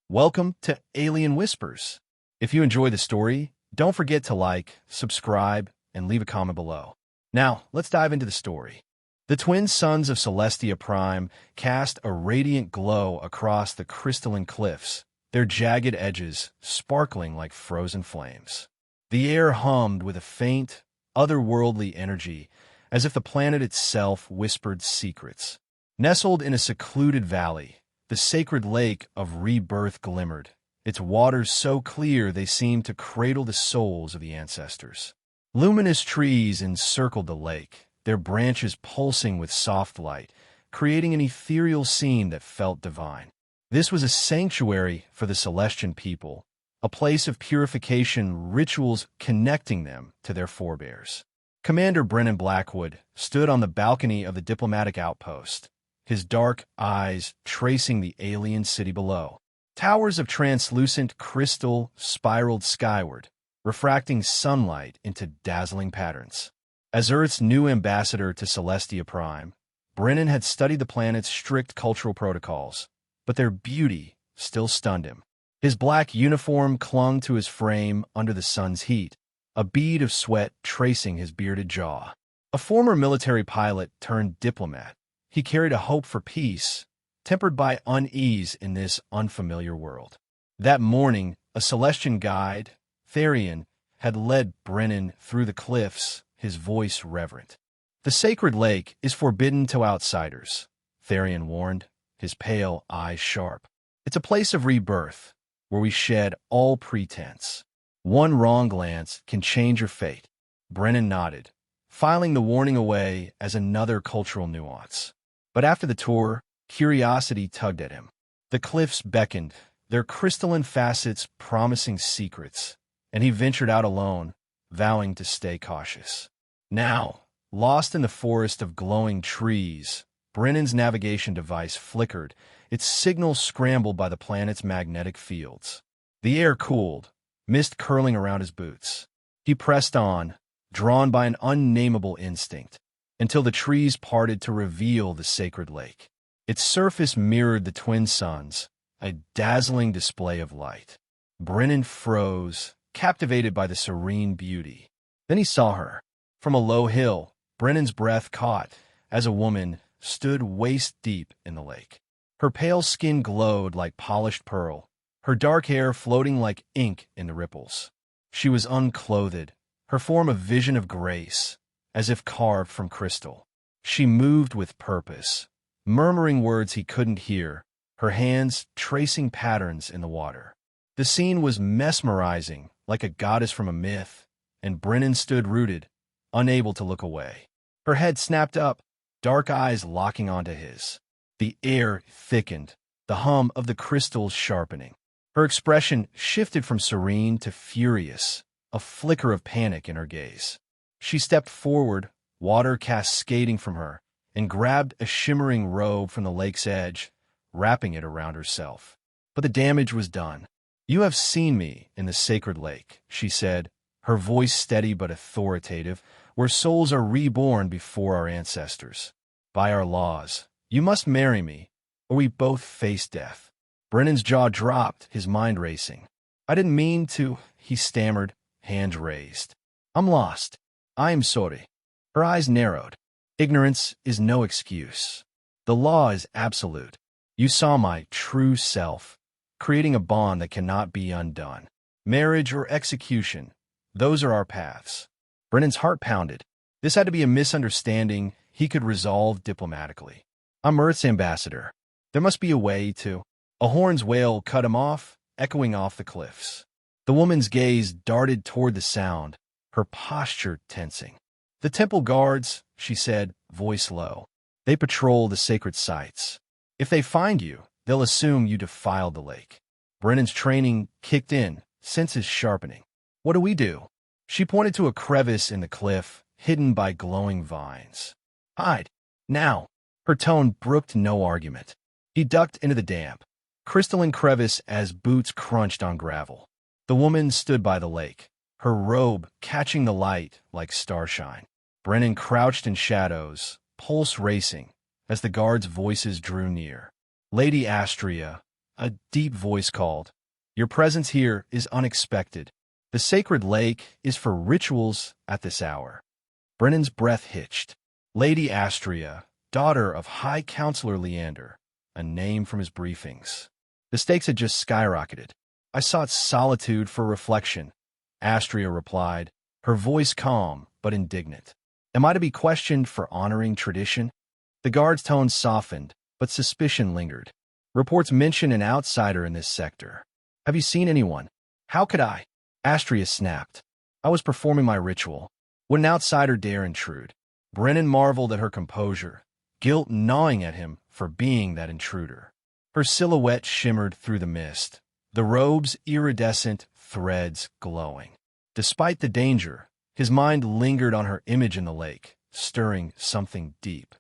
Welcome to Alien Whispers. If you enjoy the story, don't forget to like, subscribe, and leave a comment below. Now, let's dive into the story. The twin suns of Celestia Prime cast a radiant glow across the crystalline cliffs, their jagged edges sparkling like frozen flames. The air hummed with a faint, otherworldly energy, as if the planet itself whispered secrets. Nestled in a secluded valley, the sacred lake of rebirth glimmered, its waters so clear they seemed to cradle the souls of the ancestors. Luminous trees encircled the lake, their branches pulsing with soft light, creating an ethereal scene that felt divine. This was a sanctuary for the Celestian people, a place of purification, rituals connecting them to their forebears. Commander Brennan Blackwood stood on the balcony of the diplomatic outpost, his dark eyes tracing the alien city below. Towers of translucent crystal spiraled skyward, refracting sunlight into dazzling patterns. As Earth's new ambassador to Celestia Prime, Brennan had studied the planet's strict cultural protocols, but their beauty still stunned him. His black uniform clung to his frame under the sun's heat, a bead of sweat tracing his bearded jaw. A former military pilot turned diplomat, he carried a hope for peace, tempered by unease in this unfamiliar world. That morning, a Celestian guide, Therian, had led Brennan through the cliffs, his voice reverent. "The sacred lake is forbidden to outsiders," Therian warned, his pale eyes sharp. "It's a place of rebirth, where we shed all pretense. One wrong glance can change your fate." Brennan nodded, filing the warning away as another cultural nuance. But after the tour, curiosity tugged at him. The cliffs beckoned, their crystalline facets promising secrets, and he ventured out alone, vowing to stay cautious. Now, lost in the forest of glowing trees, Brennan's navigation device flickered, its signal scrambled by the planet's magnetic fields. The air cooled, mist curling around his boots. He pressed on, drawn by an unnameable instinct, until the trees parted to reveal the sacred lake. Its surface mirrored the twin suns, a dazzling display of light. Brennan froze, captivated by the serene beauty. Then he saw her. From a low hill, Brennan's breath caught as a woman stood waist-deep in the lake. Her pale skin glowed like polished pearl, her dark hair floating like ink in the ripples. She was unclothed, her form a vision of grace, as if carved from crystal. She moved with purpose, murmuring words he couldn't hear, her hands tracing patterns in the water. The scene was mesmerizing, like a goddess from a myth, and Brennan stood rooted, unable to look away. Her head snapped up, dark eyes locking onto his. The air thickened, the hum of the crystals sharpening. Her expression shifted from serene to furious, a flicker of panic in her gaze. She stepped forward, water cascading from her, and grabbed a shimmering robe from the lake's edge, wrapping it around herself. But the damage was done. "You have seen me in the sacred lake," she said, her voice steady but authoritative, "where souls are reborn before our ancestors. By our laws, you must marry me, or we both face death." Brennan's jaw dropped, his mind racing. "I didn't mean to," he stammered, hands raised. "I'm lost. I am sorry." Her eyes narrowed. "Ignorance is no excuse. The law is absolute. You saw my true self, creating a bond that cannot be undone. Marriage or execution, those are our paths." Brennan's heart pounded. This had to be a misunderstanding he could resolve diplomatically. "I'm Earth's ambassador. There must be a way to—" A horn's wail cut him off, echoing off the cliffs. The woman's gaze darted toward the sound, her posture tensing. "The temple guards," she said, voice low. "They patrol the sacred sites. If they find you, they'll assume you defiled the lake." Brennan's training kicked in, senses sharpening. "What do we do?" She pointed to a crevice in the cliff, hidden by glowing vines. "Hide. Now." Her tone brooked no argument. He ducked into the damp, crystalline crevice as boots crunched on gravel. The woman stood by the lake, her robe catching the light like starshine. Brennan crouched in shadows, pulse racing, as the guards' voices drew near. Lady Astria, A deep voice called. "Your presence here is unexpected. The sacred lake is for rituals at this hour." Brennan's breath hitched. Lady Astria, daughter of High Counselor Leander, a name from his briefings. The stakes had just skyrocketed. "I sought solitude for reflection," Astria replied, her voice calm but indignant. "Am I to be questioned for honoring tradition?" The guard's tone softened, but suspicion lingered. "Reports mention an outsider in this sector. Have you seen anyone?" "How could I?" Astria snapped. "I was performing my ritual. Would an outsider dare intrude?" Brennan marveled at her composure, guilt gnawing at him for being that intruder. Her silhouette shimmered through the mist, the robe's iridescent threads glowing. Despite the danger, his mind lingered on her image in the lake, stirring something deep.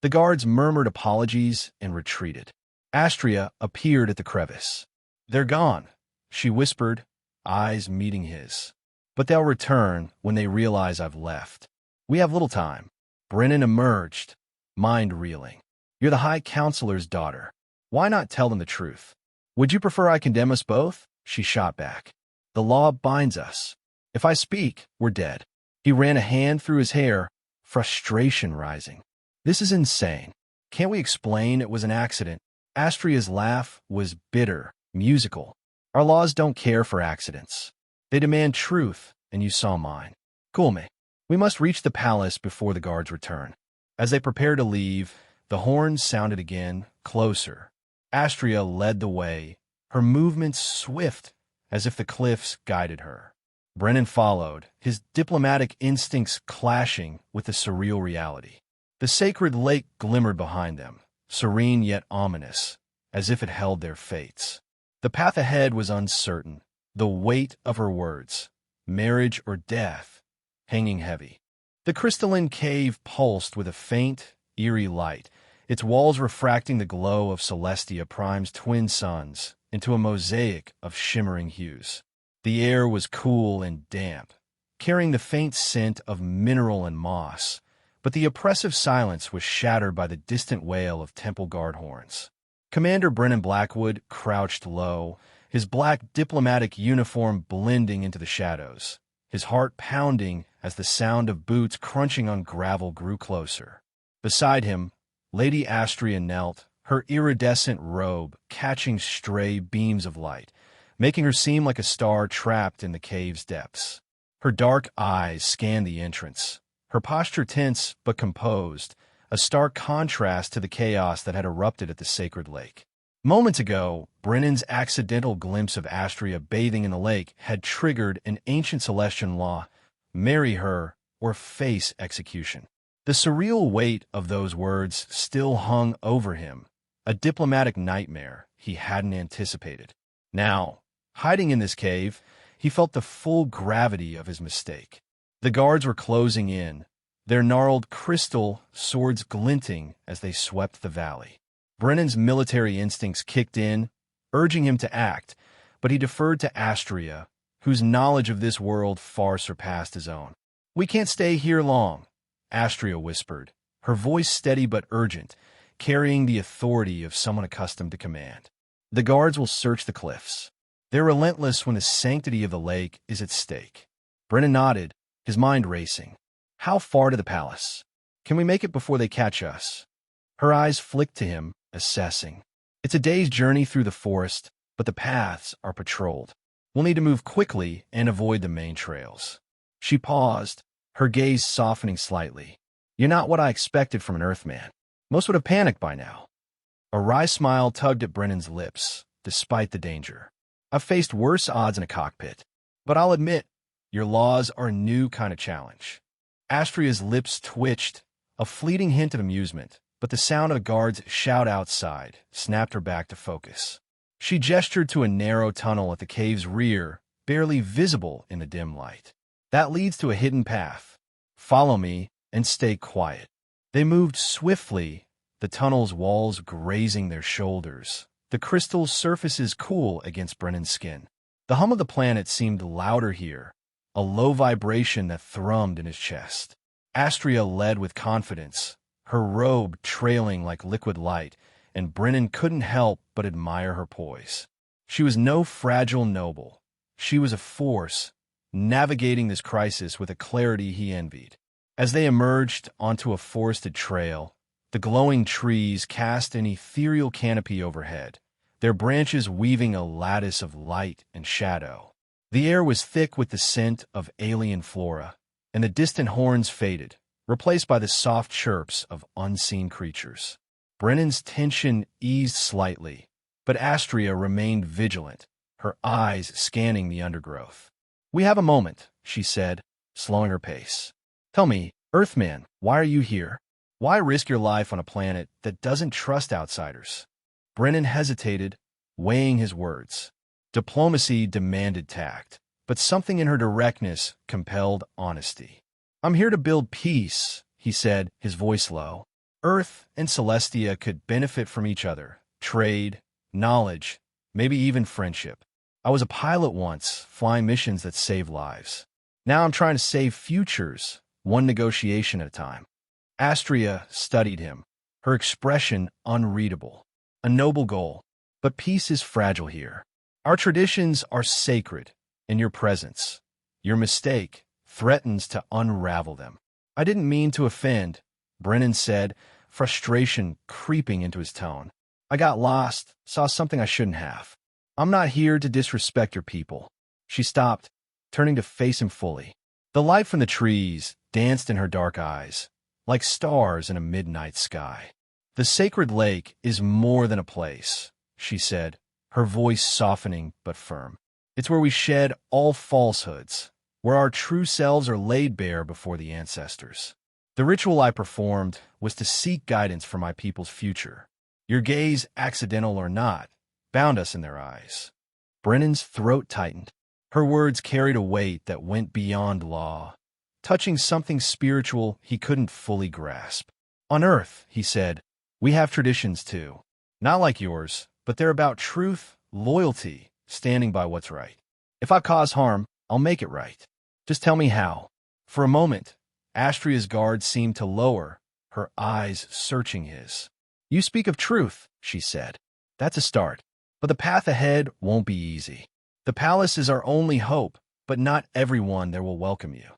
The guards murmured apologies and retreated. Astria appeared at the crevice. "They're gone," she whispered, eyes meeting his. "But they'll return when they realize I've left. We have little time." Brennan emerged, mind reeling. "You're the High Counselor's daughter. Why not tell them the truth?" "Would you prefer I condemn us both?" she shot back. "The law binds us. If I speak, we're dead." He ran a hand through his hair, frustration rising. "This is insane. Can't we explain it was an accident?" Astria's laugh was bitter, musical. "Our laws don't care for accidents. They demand truth, and you saw mine. Coolme. We must reach the palace before the guards return." As they prepared to leave, the horns sounded again, closer. Astria led the way, her movements swift, as if the cliffs guided her. Brennan followed, his diplomatic instincts clashing with the surreal reality. The sacred lake glimmered behind them, serene yet ominous, as if it held their fates. The path ahead was uncertain, the weight of her words, marriage or death, hanging heavy. The crystalline cave pulsed with a faint, eerie light, its walls refracting the glow of Celestia Prime's twin suns into a mosaic of shimmering hues. The air was cool and damp, carrying the faint scent of mineral and moss, but the oppressive silence was shattered by the distant wail of temple guard horns. Commander Brennan Blackwood crouched low, his black diplomatic uniform blending into the shadows, his heart pounding as the sound of boots crunching on gravel grew closer. Beside him, Lady Astria knelt, her iridescent robe catching stray beams of light, making her seem like a star trapped in the cave's depths. Her dark eyes scanned the entrance, her posture tense but composed, a stark contrast to the chaos that had erupted at the sacred lake. Moments ago, Brennan's accidental glimpse of Astria bathing in the lake had triggered an ancient Celestian law: marry her or face execution. The surreal weight of those words still hung over him, a diplomatic nightmare he hadn't anticipated. Now, hiding in this cave, he felt the full gravity of his mistake. The guards were closing in, their gnarled crystal swords glinting as they swept the valley. Brennan's military instincts kicked in, urging him to act, but he deferred to Astria, whose knowledge of this world far surpassed his own. "We can't stay here long," Astria whispered, her voice steady but urgent, carrying the authority of someone accustomed to command. "The guards will search the cliffs. They're relentless when the sanctity of the lake is at stake." Brennan nodded, his mind racing. "How far to the palace? Can we make it before they catch us?" Her eyes flicked to him, assessing. "It's a day's journey through the forest, but the paths are patrolled. We'll need to move quickly and avoid the main trails." She paused, her gaze softening slightly. "You're not what I expected from an Earthman. Most would have panicked by now." A wry smile tugged at Brennan's lips, despite the danger. "I've faced worse odds in a cockpit, but I'll admit, your laws are a new kind of challenge." Astria's lips twitched, a fleeting hint of amusement, but the sound of a guard's shout outside snapped her back to focus. She gestured to a narrow tunnel at the cave's rear, barely visible in the dim light. "That leads to a hidden path. Follow me and stay quiet." They moved swiftly, the tunnel's walls grazing their shoulders, the crystal surfaces cool against Brennan's skin. The hum of the planet seemed louder here, a low vibration that thrummed in his chest. Astria led with confidence, her robe trailing like liquid light, and Brennan couldn't help but admire her poise. She was no fragile noble. She was a force, navigating this crisis with a clarity he envied. As they emerged onto a forested trail, the glowing trees cast an ethereal canopy overhead, their branches weaving a lattice of light and shadow. The air was thick with the scent of alien flora, and the distant horns faded, replaced by the soft chirps of unseen creatures. Brennan's tension eased slightly, but Astria remained vigilant, her eyes scanning the undergrowth. "We have a moment," she said, slowing her pace. "Tell me, Earthman, why are you here? Why risk your life on a planet that doesn't trust outsiders?" Brennan hesitated, weighing his words. Diplomacy demanded tact, but something in her directness compelled honesty. "I'm here to build peace," he said, his voice low. "Earth and Celestia could benefit from each other. Trade, knowledge, maybe even friendship. I was a pilot once, flying missions that save lives. Now I'm trying to save futures, one negotiation at a time." Astria studied him, her expression unreadable. "A noble goal, but peace is fragile here. Our traditions are sacred in your presence. Your mistake threatens to unravel them." "I didn't mean to offend," Brennan said, frustration creeping into his tone. "I got lost, saw something I shouldn't have. I'm not here to disrespect your people." She stopped, turning to face him fully. The light from the trees danced in her dark eyes, like stars in a midnight sky. "The sacred lake is more than a place," she said, her voice softening but firm. "It's where we shed all falsehoods, where our true selves are laid bare before the ancestors. The ritual I performed was to seek guidance for my people's future. Your gaze, accidental or not, bound us in their eyes." Brennan's throat tightened. Her words carried a weight that went beyond law, touching something spiritual he couldn't fully grasp. "On Earth," he said, "we have traditions too. Not like yours, but they're about truth, loyalty, standing by what's right. If I cause harm, I'll make it right. Just tell me how." For a moment, Astria's guard seemed to lower, her eyes searching his. "You speak of truth," she said. "That's a start. But the path ahead won't be easy. The palace is our only hope, but not everyone there will welcome you."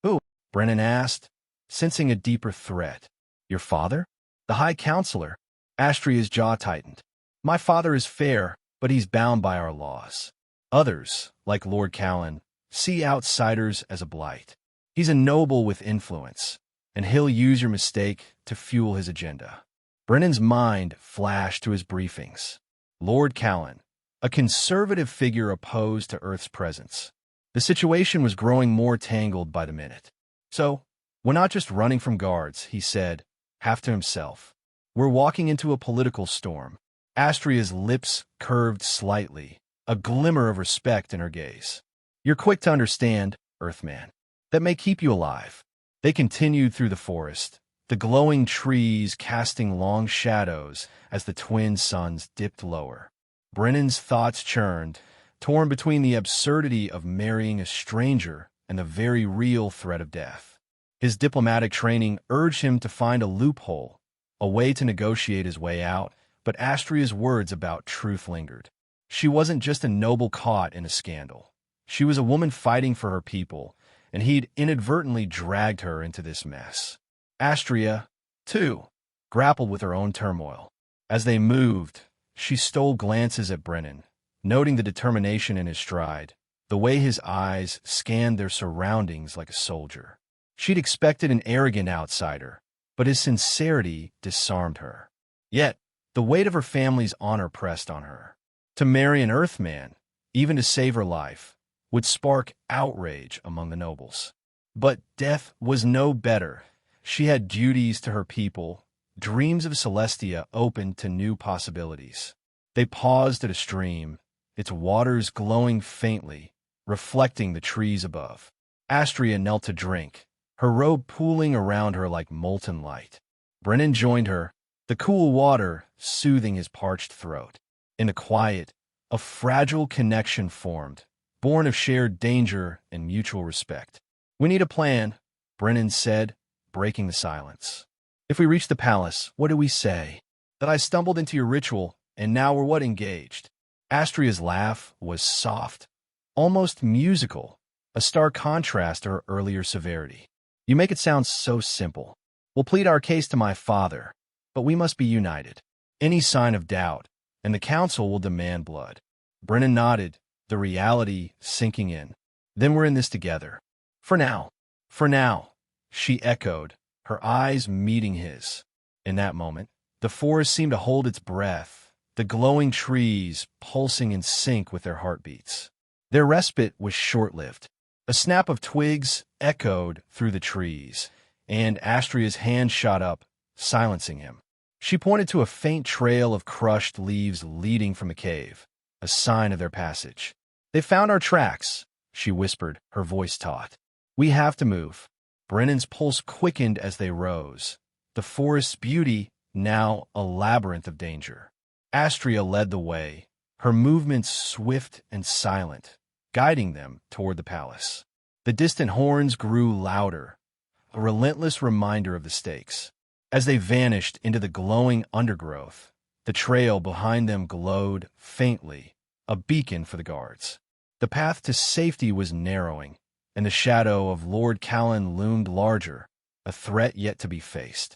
"Who?" Brennan asked, sensing a deeper threat. "Your father? The High Counselor?" Astria's jaw tightened. "My father is fair, but he's bound by our laws. Others, like Lord Callan, see outsiders as a blight. He's a noble with influence, and he'll use your mistake to fuel his agenda." Brennan's mind flashed to his briefings. Lord Callan, a conservative figure opposed to Earth's presence. The situation was growing more tangled by the minute. "So, we're not just running from guards," he said, half to himself. "We're walking into a political storm." Astria's lips curved slightly, a glimmer of respect in her gaze. "You're quick to understand, Earthman. That may keep you alive." They continued through the forest, the glowing trees casting long shadows as the twin suns dipped lower. Brennan's thoughts churned, torn between the absurdity of marrying a stranger and the very real threat of death. His diplomatic training urged him to find a loophole, a way to negotiate his way out, but Astria's words about truth lingered. She wasn't just a noble caught in a scandal. She was a woman fighting for her people, and he'd inadvertently dragged her into this mess. Astria, too, grappled with her own turmoil. As they moved, she stole glances at Brennan, noting the determination in his stride, the way his eyes scanned their surroundings like a soldier. She'd expected an arrogant outsider, but his sincerity disarmed her. Yet, the weight of her family's honor pressed on her. To marry an Earthman, even to save her life, would spark outrage among the nobles. But death was no better. She had duties to her people, dreams of Celestia opened to new possibilities. They paused at a stream, its waters glowing faintly, reflecting the trees above. Astria knelt to drink, her robe pooling around her like molten light. Brennan joined her, the cool water soothing his parched throat. In the quiet, a fragile connection formed, born of shared danger and mutual respect. "We need a plan," Brennan said, breaking the silence. "If we reach the palace, what do we say? That I stumbled into your ritual and now we're what engaged. Astria's laugh was soft, almost musical, a stark contrast to her earlier severity. You make it sound so simple. We'll plead our case to my father, but we must be united. Any sign of doubt, and the council will demand blood. Brennan nodded, the reality sinking in. Then we're in this together. For now. For now, she echoed, her eyes meeting his. In that moment, the forest seemed to hold its breath, the glowing trees pulsing in sync with their heartbeats. Their respite was short-lived. A snap of twigs echoed through the trees, and Astria's hand shot up, silencing him. She pointed to a faint trail of crushed leaves leading from the cave, a sign of their passage. They found our tracks, she whispered, her voice taut. We have to move. Brennan's pulse quickened as they rose, the forest's beauty now a labyrinth of danger. Astria led the way, her movements swift and silent, guiding them toward the palace. The distant horns grew louder, a relentless reminder of the stakes. As they vanished into the glowing undergrowth, the trail behind them glowed faintly, a beacon for the guards. The path to safety was narrowing, and the shadow of Lord Callan loomed larger, a threat yet to be faced.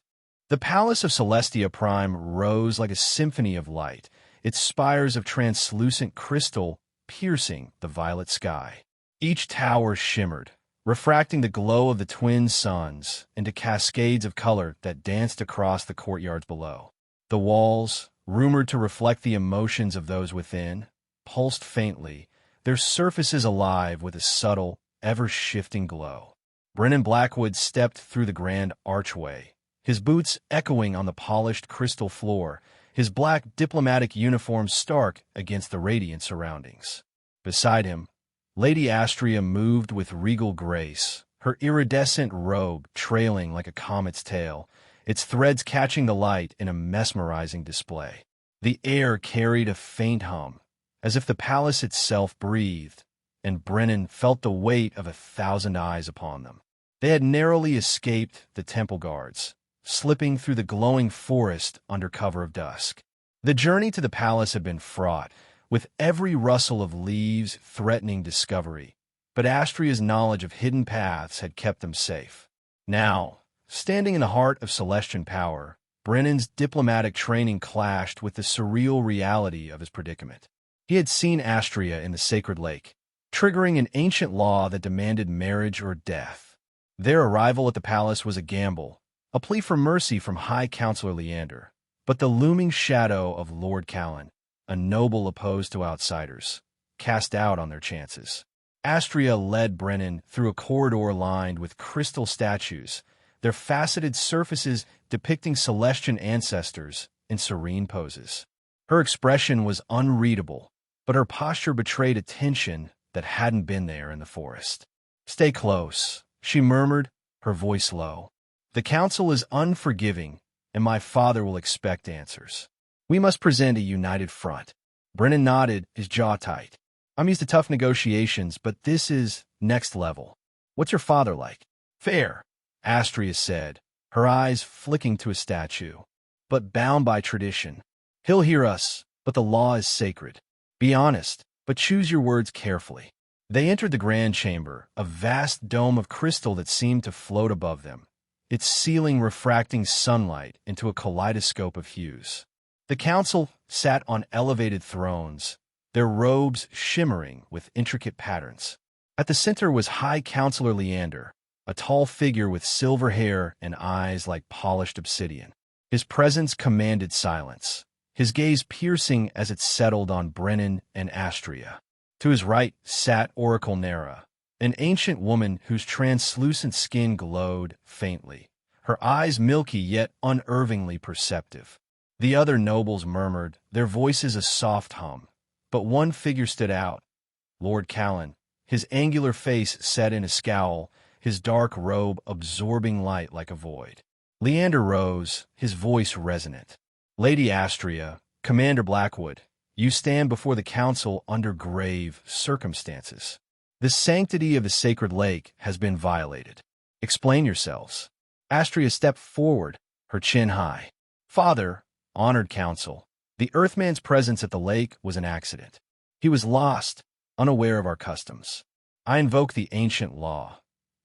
The palace of Celestia Prime rose like a symphony of light, its spires of translucent crystal piercing the violet sky. Each tower shimmered, refracting the glow of the twin suns into cascades of color that danced across the courtyards below. The walls, rumored to reflect the emotions of those within, pulsed faintly, their surfaces alive with a subtle, ever-shifting glow. Brennan Blackwood stepped through the grand archway, his boots echoing on the polished crystal floor, his black diplomatic uniform stark against the radiant surroundings. Beside him, Lady Astria moved with regal grace, her iridescent robe trailing like a comet's tail, its threads catching the light in a mesmerizing display. The air carried a faint hum, as if the palace itself breathed, and Brennan felt the weight of 1,000 eyes upon them. They had narrowly escaped the temple guards, slipping through the glowing forest under cover of dusk. The journey to the palace had been fraught, with every rustle of leaves threatening discovery, but Astria's knowledge of hidden paths had kept them safe. Now, standing in the heart of Celestian power, Brennan's diplomatic training clashed with the surreal reality of his predicament. He had seen Astria in the sacred lake, triggering an ancient law that demanded marriage or death. Their arrival at the palace was a gamble, a plea for mercy from High Counselor Leander, but the looming shadow of Lord Callan, a noble opposed to outsiders, cast doubt on their chances. Astria led Brennan through a corridor lined with crystal statues, their faceted surfaces depicting Celestian ancestors in serene poses. Her expression was unreadable, but her posture betrayed a tension that hadn't been there in the forest. "Stay close," she murmured, her voice low. "The council is unforgiving, and my father will expect answers. We must present a united front." Brennan nodded, his jaw tight. "I'm used to tough negotiations, but this is next level. What's your father like?" "Fair," Astria said, her eyes flicking to a statue. "But bound by tradition. He'll hear us, but the law is sacred. Be honest, but choose your words carefully." They entered the grand chamber, a vast dome of crystal that seemed to float above them, its ceiling refracting sunlight into a kaleidoscope of hues. The council sat on elevated thrones, their robes shimmering with intricate patterns. At the center was High Counselor Leander, a tall figure with silver hair and eyes like polished obsidian. His presence commanded silence, his gaze piercing as it settled on Brennan and Astria. To his right sat Oracle Nera, an ancient woman whose translucent skin glowed faintly, her eyes milky yet unervingly perceptive. The other nobles murmured, their voices a soft hum, but one figure stood out, Lord Callan, his angular face set in a scowl, his dark robe absorbing light like a void. Leander rose, his voice resonant. "Lady Astria, Commander Blackwood, you stand before the council under grave circumstances. The sanctity of the sacred lake has been violated. Explain yourselves." Astria stepped forward, her chin high. "Father, honored council, The Earthman's presence at the lake was an accident. He was lost, unaware of our customs. I invoke the ancient law.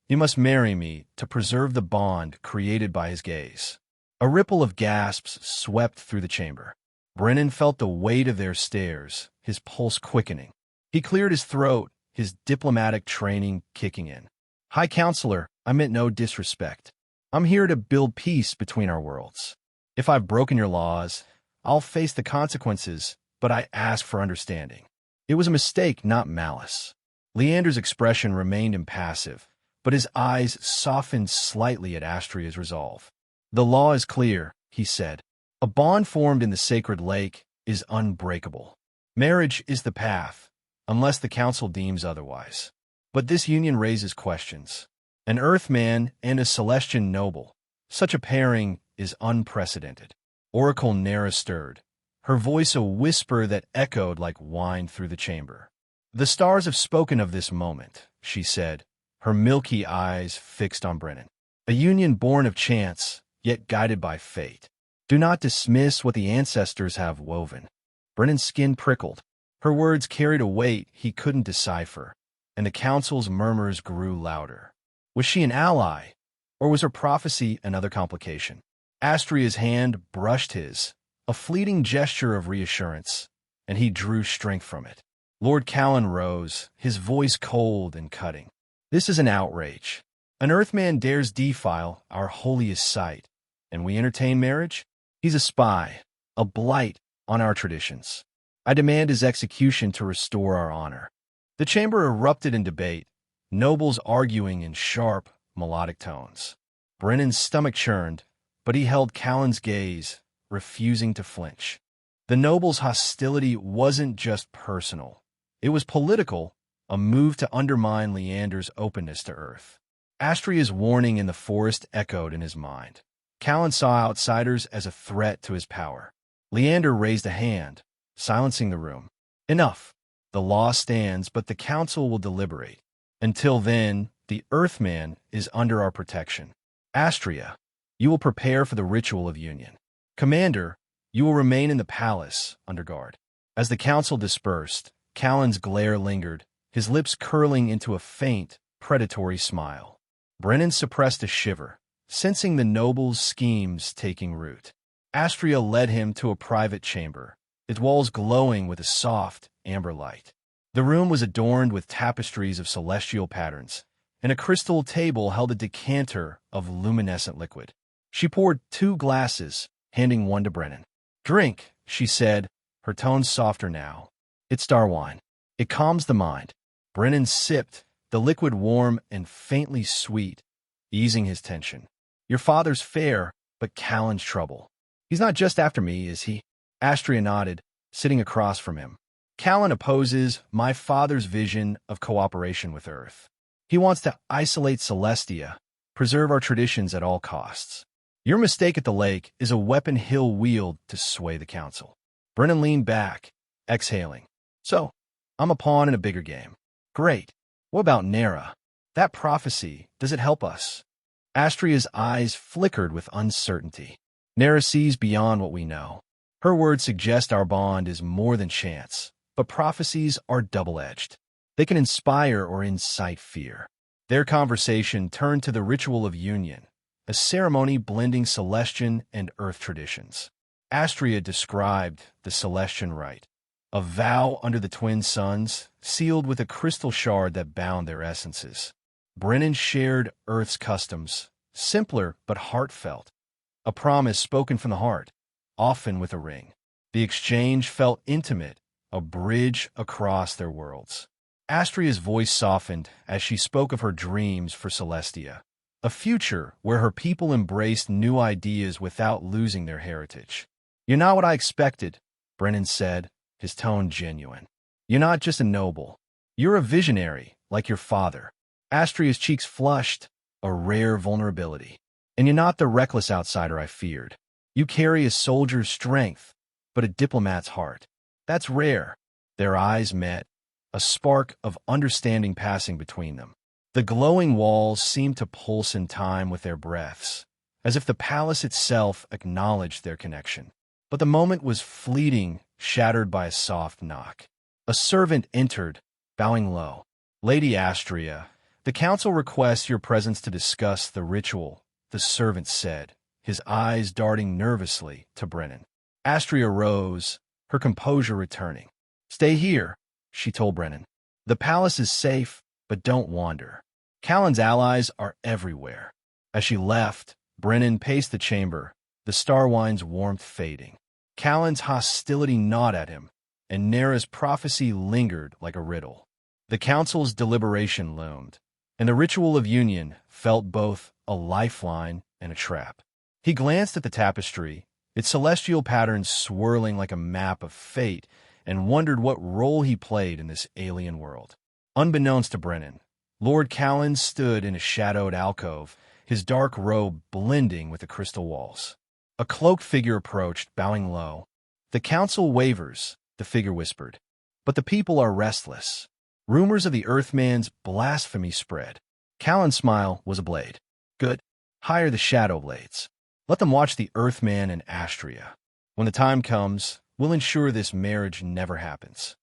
You must marry me to preserve the bond created by his gaze. A ripple of gasps swept through the chamber. Brennan felt the weight of their stares, his pulse quickening. He cleared his throat, his diplomatic training kicking in. High Counselor, I meant no disrespect. I'm here to build peace between our worlds. If I've broken your laws, I'll face the consequences, but I ask for understanding. It was a mistake, not malice. Leander's expression remained impassive, but his eyes softened slightly at Astria's resolve. The law is clear, he said. A bond formed in the sacred lake is unbreakable. Marriage is the path, unless the council deems otherwise. But this union raises questions. An Earthman and a Celestian noble. Such a pairing is unprecedented. Oracle Nera stirred, her voice a whisper that echoed like wine through the chamber. The stars have spoken of this moment, she said, her milky eyes fixed on Brennan. A union born of chance, yet guided by fate. Do not dismiss what the ancestors have woven. Brennan's skin prickled. Her words carried a weight he couldn't decipher, and the council's murmurs grew louder. Was she an ally, or was her prophecy another complication? Astria's hand brushed his, a fleeting gesture of reassurance, and he drew strength from it. Lord Callan rose, his voice cold and cutting. This is an outrage. An Earthman dares defile our holiest site, and we entertain marriage? He's a spy, a blight on our traditions. I demand his execution to restore our honor. The chamber erupted in debate, nobles arguing in sharp, melodic tones. Brennan's stomach churned, but he held Callan's gaze, refusing to flinch. The nobles' hostility wasn't just personal. It was political, a move to undermine Leander's openness to Earth. Astria's warning in the forest echoed in his mind. Callan saw outsiders as a threat to his power. Leander raised a hand, silencing the room. Enough. The law stands, but the council will deliberate. Until then, the Earthman is under our protection. Astria, you will prepare for the ritual of union. Commander, you will remain in the palace, under guard. As the council dispersed, Callan's glare lingered, his lips curling into a faint, predatory smile. Brennan suppressed a shiver, sensing the noble's schemes taking root. Astria led him to a private chamber, its walls glowing with a soft, amber light. The room was adorned with tapestries of celestial patterns, and a crystal table held a decanter of luminescent liquid. She poured 2 glasses, handing one to Brennan. Drink, she said, her tone softer now. It's star wine. It calms the mind. Brennan sipped, the liquid warm and faintly sweet, easing his tension. Your father's fair, but Callan's trouble. He's not just after me, is he? Astria nodded, sitting across from him. Callan opposes my father's vision of cooperation with Earth. He wants to isolate Celestia, preserve our traditions at all costs. Your mistake at the lake is a weapon he'll wield to sway the council. Brennan leaned back, exhaling. So, I'm a pawn in a bigger game. Great. What about Nera? That prophecy, does it help us? Astria's eyes flickered with uncertainty. Nera sees beyond what we know. Her words suggest our bond is more than chance, but prophecies are double-edged. They can inspire or incite fear. Their conversation turned to the ritual of union, a ceremony blending Celestian and Earth traditions. Astria described the Celestian rite, a vow under the twin suns, sealed with a crystal shard that bound their essences. Brennan shared Earth's customs, simpler but heartfelt, a promise spoken from the heart, often with a ring. The exchange felt intimate, a bridge across their worlds. Astria's voice softened as she spoke of her dreams for Celestia, a future where her people embraced new ideas without losing their heritage. You're not what I expected, Brennan said, his tone genuine. You're not just a noble. You're a visionary, like your father. Astria's cheeks flushed, a rare vulnerability. And you're not the reckless outsider I feared. You carry a soldier's strength, but a diplomat's heart. That's rare. Their eyes met, a spark of understanding passing between them. The glowing walls seemed to pulse in time with their breaths, as if the palace itself acknowledged their connection. But the moment was fleeting, shattered by a soft knock. A servant entered, bowing low. "Lady Astria, the council requests your presence to discuss the ritual," the servant said, his eyes darting nervously to Brennan. Astria rose, her composure returning. "Stay here," she told Brennan. "The palace is safe, but don't wander. Callan's allies are everywhere." As she left, Brennan paced the chamber, the Starwine's warmth fading. Callan's hostility gnawed at him, and Nera's prophecy lingered like a riddle. The council's deliberation loomed, and the ritual of union felt both a lifeline and a trap. He glanced at the tapestry, its celestial patterns swirling like a map of fate, and wondered what role he played in this alien world. Unbeknownst to Brennan, Lord Callan stood in a shadowed alcove, his dark robe blending with the crystal walls. A cloaked figure approached, bowing low. "The council wavers," the figure whispered, "but the people are restless." Rumors of the Earthman's blasphemy spread. Callan's smile was a blade. "Good. Hire the shadow blades. Let them watch the Earthman and Astria. When the time comes, we'll ensure this marriage never happens."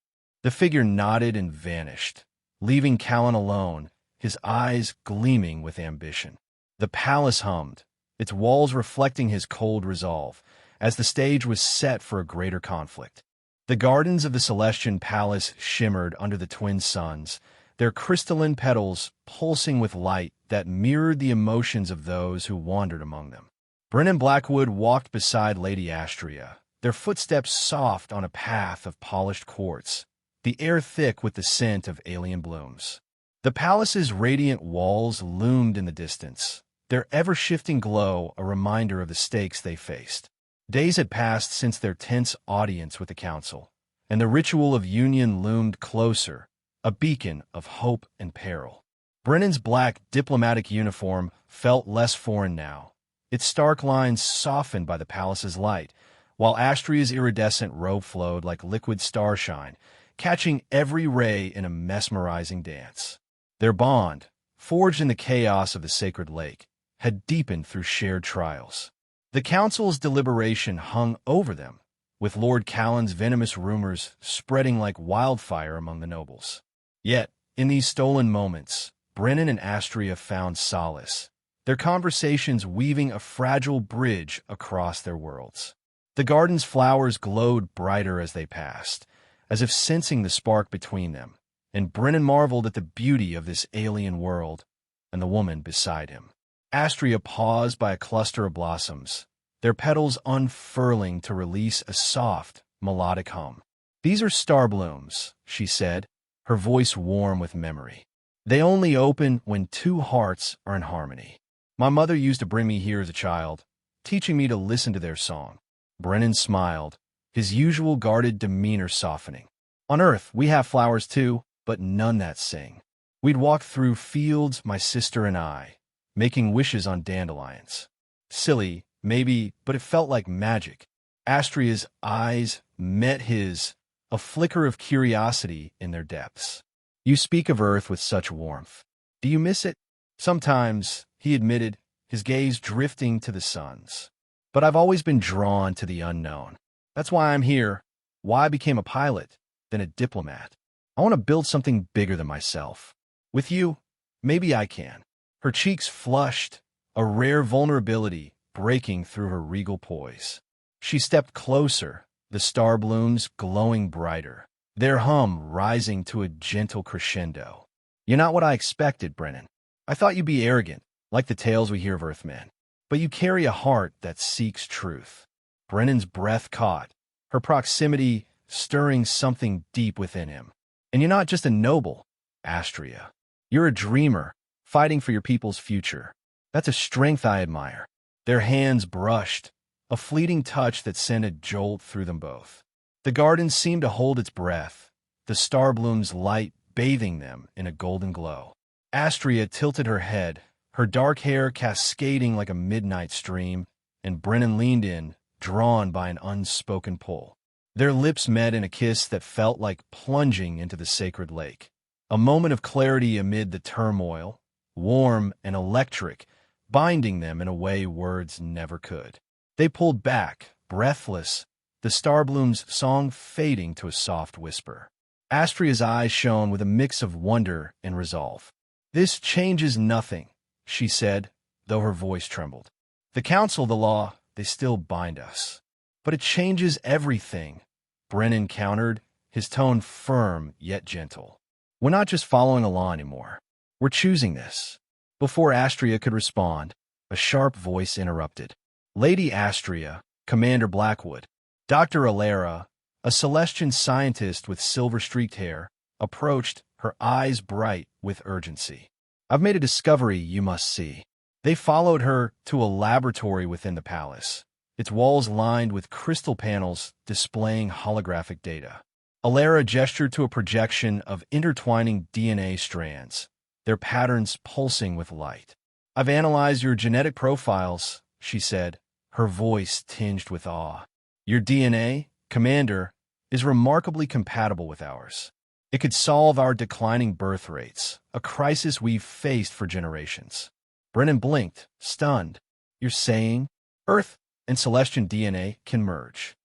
The figure nodded and vanished, leaving Callan alone, his eyes gleaming with ambition. The palace hummed, its walls reflecting his cold resolve, as the stage was set for a greater conflict. The gardens of the Celestian palace shimmered under the twin suns, their crystalline petals pulsing with light that mirrored the emotions of those who wandered among them. Brennan Blackwood walked beside Lady Astria, their footsteps soft on a path of polished quartz, the air thick with the scent of alien blooms. The palace's radiant walls loomed in the distance, their ever-shifting glow a reminder of the stakes they faced. Days had passed since their tense audience with the council, and the ritual of union loomed closer, a beacon of hope and peril. Brennan's black diplomatic uniform felt less foreign now, its stark lines softened by the palace's light, while Astria's iridescent robe flowed like liquid starshine, catching every ray in a mesmerizing dance. Their bond, forged in the chaos of the sacred lake, had deepened through shared trials. The council's deliberation hung over them, with Lord Callan's venomous rumors spreading like wildfire among the nobles. Yet, in these stolen moments, Brennan and Astria found solace, their conversations weaving a fragile bridge across their worlds. The garden's flowers glowed brighter as they passed, as if sensing the spark between them, and Brennan marveled at the beauty of this alien world and the woman beside him. Astria paused by a cluster of blossoms, their petals unfurling to release a soft, melodic hum. "These are star blooms," she said, her voice warm with memory. "They only open when two hearts are in harmony. My mother used to bring me here as a child, teaching me to listen to their song." Brennan smiled, his usual guarded demeanor softening. "On Earth, we have flowers too, but none that sing. We'd walk through fields, my sister and I, making wishes on dandelions. Silly, maybe, but it felt like magic." Astria's eyes met his, a flicker of curiosity in their depths. "You speak of Earth with such warmth. Do you miss it?" "Sometimes," he admitted, his gaze drifting to the suns. "But I've always been drawn to the unknown. That's why I'm here, why I became a pilot, then a diplomat. I want to build something bigger than myself. With you, maybe I can." Her cheeks flushed, a rare vulnerability breaking through her regal poise. She stepped closer, the star blooms glowing brighter, their hum rising to a gentle crescendo. "You're not what I expected, Brennan. I thought you'd be arrogant, like the tales we hear of Earthmen. But you carry a heart that seeks truth." Brennan's breath caught, her proximity stirring something deep within him. "And you're not just a noble, Astria. You're a dreamer, fighting for your people's future. That's a strength I admire." Their hands brushed, a fleeting touch that sent a jolt through them both. The garden seemed to hold its breath, the star bloom's light bathing them in a golden glow. Astria tilted her head, her dark hair cascading like a midnight stream, and Brennan leaned in, drawn by an unspoken pull. Their lips met in a kiss that felt like plunging into the sacred lake. A moment of clarity amid the turmoil, warm and electric, binding them in a way words never could. They pulled back, breathless, the Starbloom's song fading to a soft whisper. Astria's eyes shone with a mix of wonder and resolve. "This changes nothing," she said, though her voice trembled. "The council, the law, they still bind us." "But it changes everything," Brennan countered, his tone firm yet gentle. "We're not just following a law anymore. We're choosing this." Before Astria could respond, a sharp voice interrupted. Lady Astria, Commander Blackwood, Dr. Alara, a Celestian scientist with silver-streaked hair, approached, her eyes bright with urgency. "I've made a discovery you must see." They followed her to a laboratory within the palace, its walls lined with crystal panels displaying holographic data. Alara gestured to a projection of intertwining DNA strands, their patterns pulsing with light. "I've analyzed your genetic profiles," she said, her voice tinged with awe. "Your DNA, Commander, is remarkably compatible with ours. It could solve our declining birth rates, a crisis we've faced for generations." Brennan blinked, stunned. "You're saying Earth and Celestian DNA can merge?"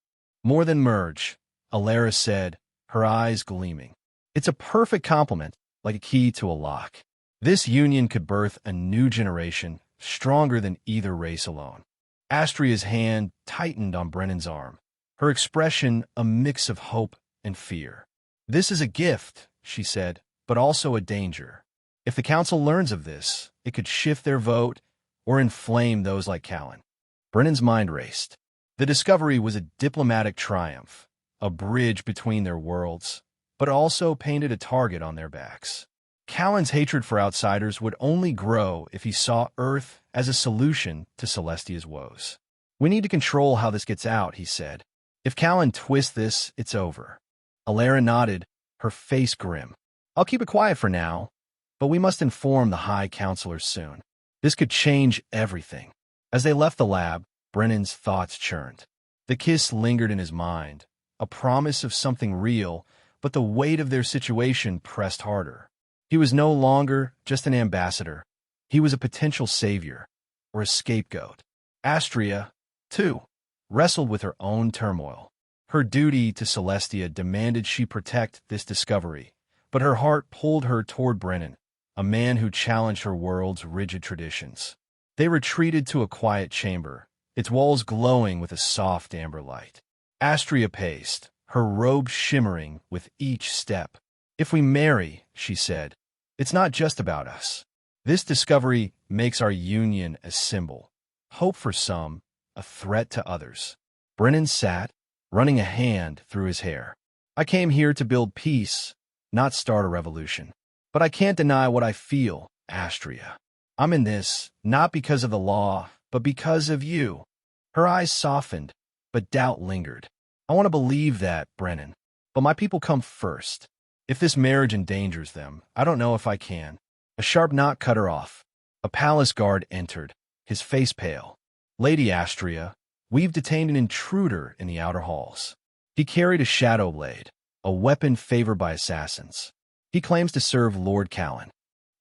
"More than merge," Alara said, her eyes gleaming. "It's a perfect complement, like a key to a lock. This union could birth a new generation, stronger than either race alone." Astria's hand tightened on Brennan's arm, her expression a mix of hope and fear. "This is a gift," she said, "but also a danger. If the council learns of this, it could shift their vote or inflame those like Callan." Brennan's mind raced. The discovery was a diplomatic triumph, a bridge between their worlds, but also painted a target on their backs. Callan's hatred for outsiders would only grow if he saw Earth as a solution to Celestia's woes. "We need to control how this gets out," he said. "If Callan twists this, it's over." Alara nodded, her face grim. "I'll keep it quiet for now, but we must inform the High Counselors soon. This could change everything." As they left the lab, Brennan's thoughts churned. The kiss lingered in his mind, a promise of something real, but the weight of their situation pressed harder. He was no longer just an ambassador. He was a potential savior, or a scapegoat. Astria, too, wrestled with her own turmoil. Her duty to Celestia demanded she protect this discovery, but her heart pulled her toward Brennan, a man who challenged her world's rigid traditions. They retreated to a quiet chamber, its walls glowing with a soft amber light. Astria paced, her robe shimmering with each step. "If we marry," she said, "it's not just about us. This discovery makes our union a symbol. Hope for some, a threat to others." Brennan sat, running a hand through his hair. "I came here to build peace, not start a revolution. But I can't deny what I feel, Astria. I'm in this, not because of the law, but because of you." Her eyes softened, but doubt lingered. "I want to believe that, Brennan, but my people come first. If this marriage endangers them, I don't know if I can." A sharp knock cut her off. A palace guard entered, his face pale. "Lady Astria, we've detained an intruder in the outer halls. He carried a shadow blade, a weapon favored by assassins. He claims to serve Lord Callan."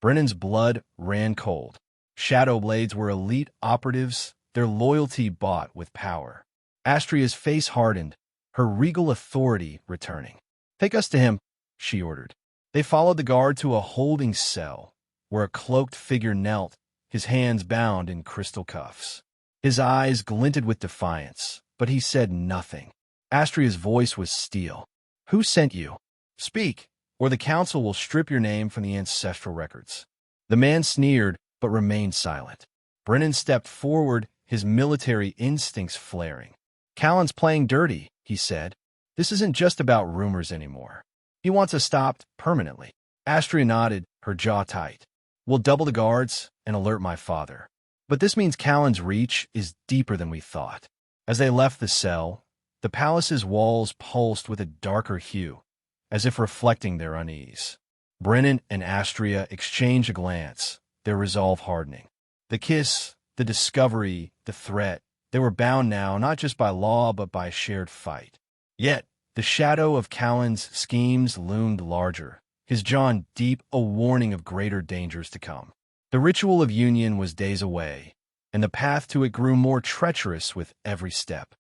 Brennan's blood ran cold. Shadow blades were elite operatives, their loyalty bought with power. Astria's face hardened, her regal authority returning. "Take us to him," she ordered. They followed the guard to a holding cell, where a cloaked figure knelt, his hands bound in crystal cuffs. His eyes glinted with defiance, but he said nothing. Astria's voice was steel. "Who sent you? Speak, or the council will strip your name from the ancestral records." The man sneered, but remained silent. Brennan stepped forward, his military instincts flaring. "Callan's playing dirty," he said. "This isn't just about rumors anymore. He wants us stopped permanently." Astria nodded, her jaw tight. "We'll double the guards and alert my father. But this means Callan's reach is deeper than we thought." As they left the cell, the palace's walls pulsed with a darker hue, as if reflecting their unease. Brennan and Astria exchanged a glance, their resolve hardening. The kiss, the discovery, the threat, they were bound now not just by law but by a shared fight. Yet, the shadow of Callan's schemes loomed larger, his jaw deep, a warning of greater dangers to come. The ritual of union was days away, and the path to it grew more treacherous with every step.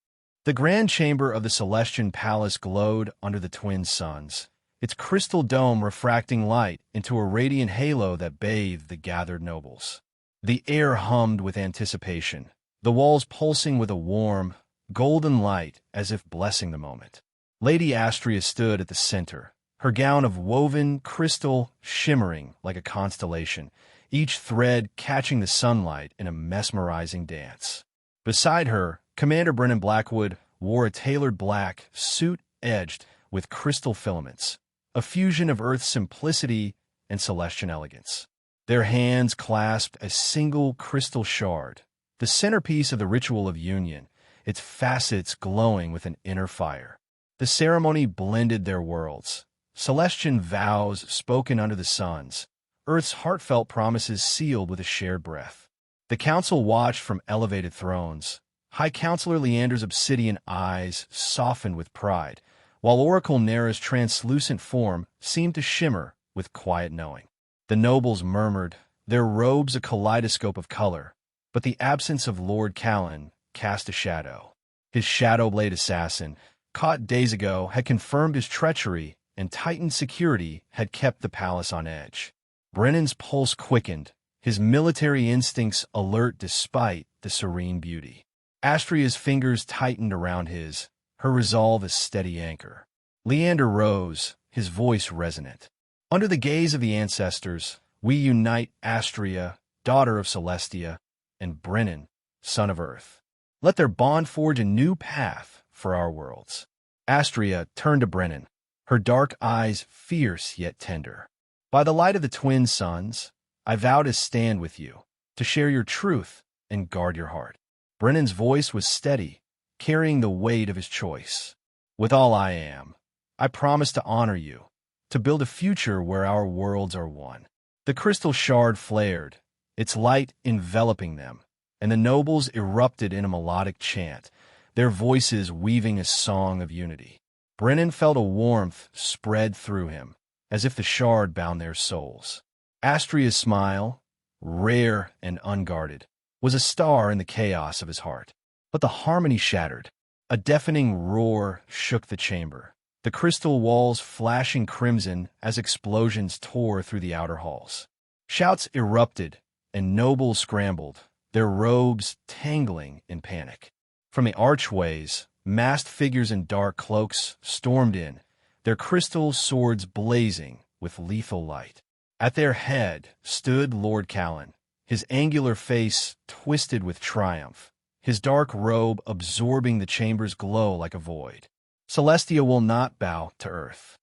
The grand chamber of the Celestian palace glowed under the twin suns, its crystal dome refracting light into a radiant halo that bathed the gathered nobles. The air hummed with anticipation, the walls pulsing with a warm, golden light as if blessing the moment. Lady Astria stood at the center, her gown of woven crystal shimmering like a constellation, each thread catching the sunlight in a mesmerizing dance. Beside her, Commander Brennan Blackwood wore a tailored black suit edged with crystal filaments, a fusion of Earth's simplicity and Celestian elegance. Their hands clasped a single crystal shard, the centerpiece of the ritual of union, its facets glowing with an inner fire. The ceremony blended their worlds, Celestian vows spoken under the suns, Earth's heartfelt promises sealed with a shared breath. The council watched from elevated thrones, High Counselor Leander's obsidian eyes softened with pride, while Oracle Nera's translucent form seemed to shimmer with quiet knowing. The nobles murmured, their robes a kaleidoscope of color, but the absence of Lord Callan cast a shadow. His shadow-blade assassin, caught days ago, had confirmed his treachery, and tightened security had kept the palace on edge. Brennan's pulse quickened, his military instincts alert despite the serene beauty. Astria's fingers tightened around his, her resolve a steady anchor. Leander rose, his voice resonant. Under the gaze of the ancestors, we unite Astria, daughter of Celestia, and Brennan, son of Earth. Let their bond forge a new path for our worlds. Astria turned to Brennan, her dark eyes fierce yet tender. By the light of the twin suns, I vow to stand with you, to share your truth and guard your heart. Brennan's voice was steady, carrying the weight of his choice. With all I am, I promise to honor you, to build a future where our worlds are one. The crystal shard flared, its light enveloping them, and the nobles erupted in a melodic chant, their voices weaving a song of unity. Brennan felt a warmth spread through him, as if the shard bound their souls. Astria's smile, rare and unguarded, was a star in the chaos of his heart. But the harmony shattered. A deafening roar shook the chamber, the crystal walls flashing crimson as explosions tore through the outer halls. Shouts erupted, and nobles scrambled, their robes tangling in panic. From the archways, masked figures in dark cloaks stormed in, their crystal swords blazing with lethal light. At their head stood Lord Callan, his angular face twisted with triumph, his dark robe absorbing the chamber's glow like a void. Celestia will not bow to Earth.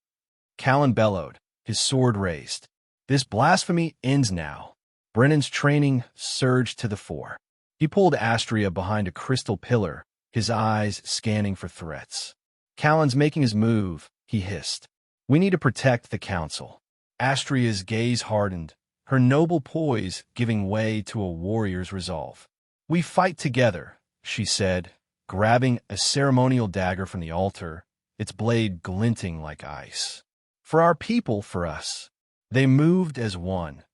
Callan bellowed, his sword raised. This blasphemy ends now. Brennan's training surged to the fore. He pulled Astria behind a crystal pillar, his eyes scanning for threats. Callan's making his move, he hissed. We need to protect the council. Astria's gaze hardened, her noble poise giving way to a warrior's resolve. We fight together, she said, grabbing a ceremonial dagger from the altar, its blade glinting like ice. For our people, for us. They moved as one,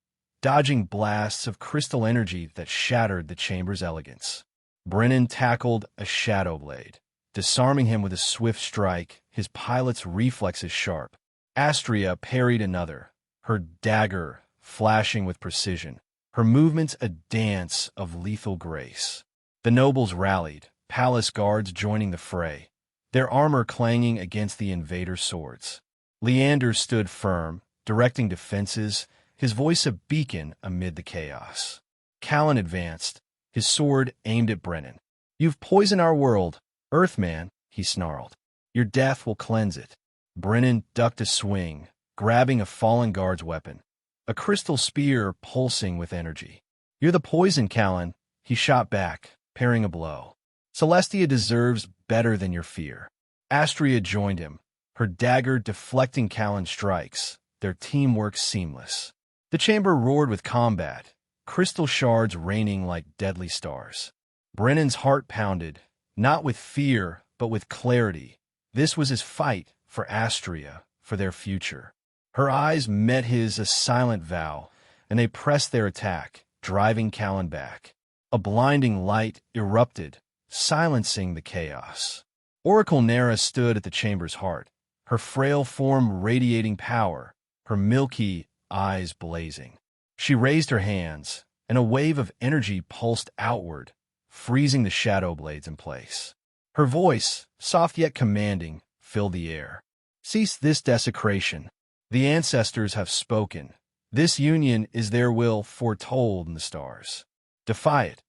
dodging blasts of crystal energy that shattered the chamber's elegance. Brennan tackled a shadow blade, disarming him with a swift strike, his pilot's reflexes sharp. Astria parried another, her dagger flashing with precision, her movements a dance of lethal grace. The nobles rallied, palace guards joining the fray, their armor clanging against the invaders' swords. Leander stood firm, directing defenses, his voice a beacon amid the chaos. Callan advanced, his sword aimed at Brennan. You've poisoned our world, Earthman, he snarled. Your death will cleanse it. Brennan ducked a swing, grabbing a fallen guard's weapon, a crystal spear pulsing with energy. You're the poison, Callan, he shot back, parrying a blow. Celestia deserves better than your fear. Astria joined him, her dagger deflecting Callan's strikes, their teamwork seamless. The chamber roared with combat, crystal shards raining like deadly stars. Brennan's heart pounded, not with fear, but with clarity. This was his fight for Astria, for their future. Her eyes met his a silent vow, and they pressed their attack, driving Callan back. A blinding light erupted, silencing the chaos. Oracle Nera stood at the chamber's heart, her frail form radiating power, her milky eyes blazing. She raised her hands, and a wave of energy pulsed outward, freezing the shadow blades in place. Her voice, soft yet commanding, filled the air. "Cease this desecration. The ancestors have spoken. This union is their will foretold in the stars. Defy it,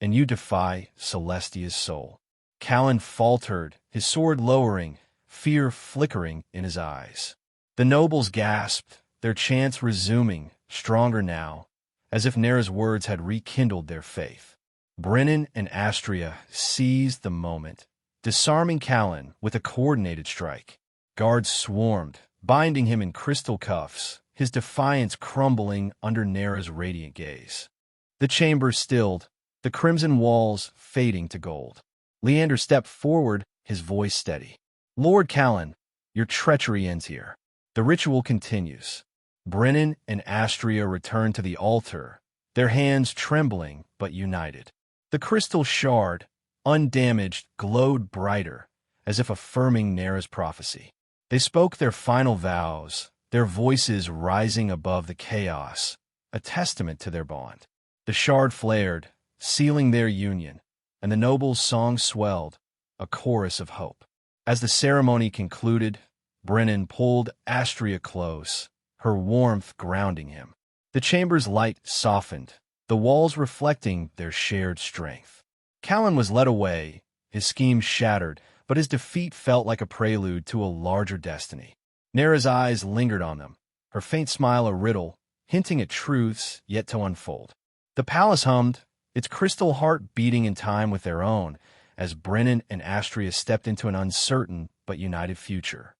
and you defy Celestia's soul." Callan faltered, his sword lowering, fear flickering in his eyes. The nobles gasped, their chants resuming, stronger now, as if Nera's words had rekindled their faith. Brennan and Astria seized the moment, disarming Callan with a coordinated strike. Guards swarmed, binding him in crystal cuffs, his defiance crumbling under Nera's radiant gaze. The chamber stilled, the crimson walls fading to gold. Leander stepped forward, his voice steady. "Lord Callan, your treachery ends here. The ritual continues." Brennan and Astria returned to the altar, their hands trembling but united. The crystal shard, undamaged, glowed brighter, as if affirming Nera's prophecy. They spoke their final vows, their voices rising above the chaos, a testament to their bond. The shard flared, sealing their union, and the nobles' song swelled, a chorus of hope. As the ceremony concluded, Brennan pulled Astria close, her warmth grounding him. The chamber's light softened, the walls reflecting their shared strength. Callan was led away, his scheme shattered, but his defeat felt like a prelude to a larger destiny. Nera's eyes lingered on them, her faint smile a riddle, hinting at truths yet to unfold. The palace hummed, its crystal heart beating in time with their own, as Brennan and Astria stepped into an uncertain but united future.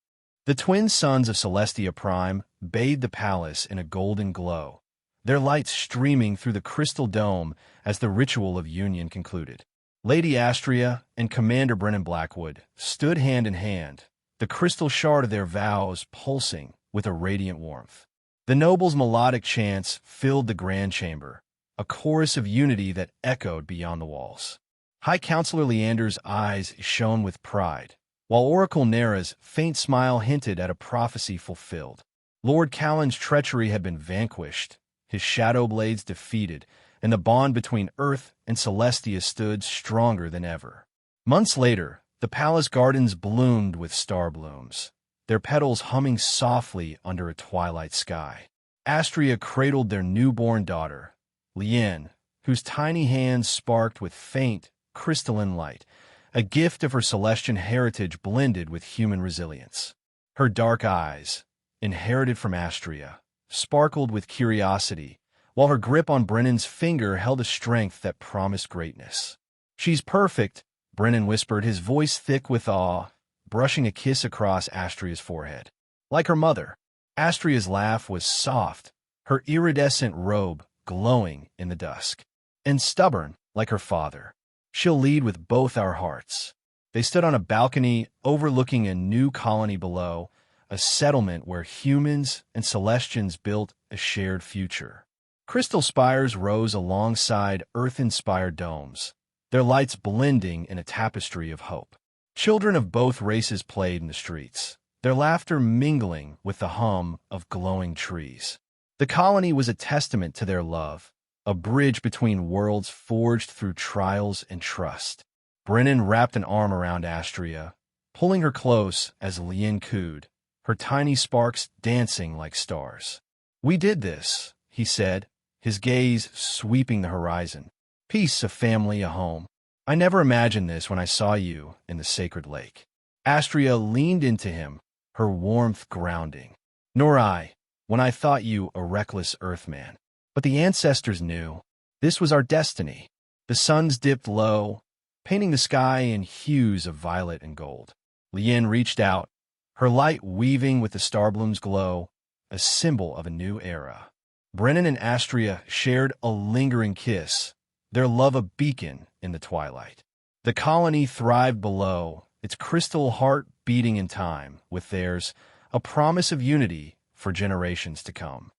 The twin sons of Celestia Prime bathed the palace in a golden glow, their lights streaming through the crystal dome as the ritual of union concluded. Lady Astria and Commander Brennan Blackwood stood hand in hand, the crystal shard of their vows pulsing with a radiant warmth. The nobles' melodic chants filled the grand chamber, a chorus of unity that echoed beyond the walls. High Counselor Leander's eyes shone with pride, while Oracle Nera's faint smile hinted at a prophecy fulfilled. Lord Callan's treachery had been vanquished, his shadow blades defeated, and the bond between Earth and Celestia stood stronger than ever. Months later, the palace gardens bloomed with star blooms, their petals humming softly under a twilight sky. Astria cradled their newborn daughter, Lien, whose tiny hands sparked with faint, crystalline light, a gift of her Celestian heritage blended with human resilience. Her dark eyes, inherited from Astria, sparkled with curiosity, while her grip on Brennan's finger held a strength that promised greatness. "She's perfect," Brennan whispered, his voice thick with awe, brushing a kiss across Astria's forehead. "Like her mother." Astria's laugh was soft, her iridescent robe glowing in the dusk. "And stubborn, like her father. She'll lead with both our hearts." They stood on a balcony overlooking a new colony below, a settlement where humans and Celestians built a shared future. Crystal spires rose alongside Earth-inspired domes, their lights blending in a tapestry of hope. Children of both races played in the streets, their laughter mingling with the hum of glowing trees. The colony was a testament to their love, a bridge between worlds forged through trials and trust. Brennan wrapped an arm around Astria, pulling her close as Lien cooed, her tiny sparks dancing like stars. "We did this," he said, his gaze sweeping the horizon. "Peace, a family, a home. I never imagined this when I saw you in the sacred lake." Astria leaned into him, her warmth grounding. "Nor I, when I thought you a reckless Earthman. But the ancestors knew. This was our destiny." The suns dipped low, painting the sky in hues of violet and gold. Lien reached out, her light weaving with the starbloom's glow, a symbol of a new era. Brennan and Astria shared a lingering kiss, their love a beacon in the twilight. The colony thrived below, its crystal heart beating in time with theirs, a promise of unity for generations to come.